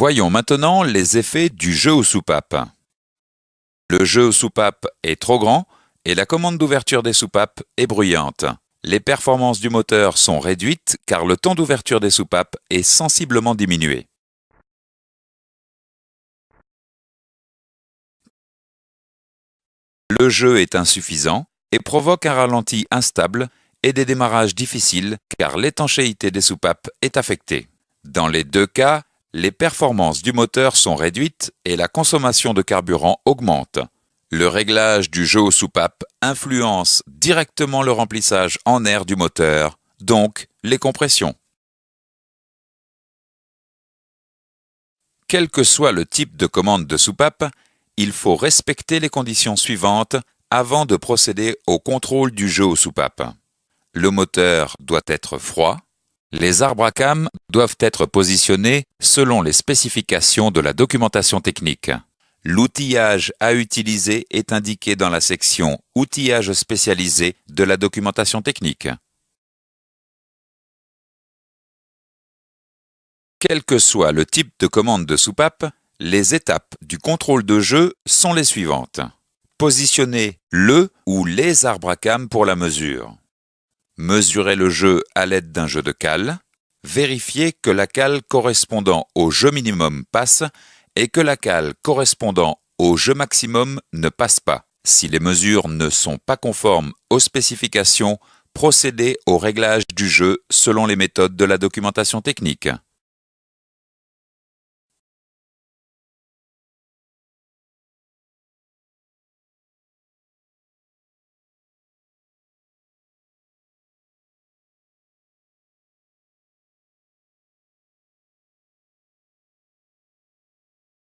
Voyons maintenant les effets du jeu aux soupapes. Le jeu aux soupapes est trop grand et la commande d'ouverture des soupapes est bruyante. Les performances du moteur sont réduites car le temps d'ouverture des soupapes est sensiblement diminué. Le jeu est insuffisant et provoque un ralenti instable et des démarrages difficiles car l'étanchéité des soupapes est affectée. Dans les deux cas, les performances du moteur sont réduites et la consommation de carburant augmente. Le réglage du jeu aux soupapes influence directement le remplissage en air du moteur, donc les compressions. Quel que soit le type de commande de soupape, il faut respecter les conditions suivantes avant de procéder au contrôle du jeu aux soupapes. Le moteur doit être froid. Les arbres à cames doivent être positionnés selon les spécifications de la documentation technique. L'outillage à utiliser est indiqué dans la section « Outillage spécialisé » de la documentation technique. Quel que soit le type de commande de soupape, les étapes du contrôle de jeu sont les suivantes. Positionner le ou les arbres à cames pour la mesure. Mesurer le jeu à l'aide d'un jeu de cale. Vérifier que la cale correspondant au jeu minimum passe et que la cale correspondant au jeu maximum ne passe pas. Si les mesures ne sont pas conformes aux spécifications, procéder au réglage du jeu selon les méthodes de la documentation technique.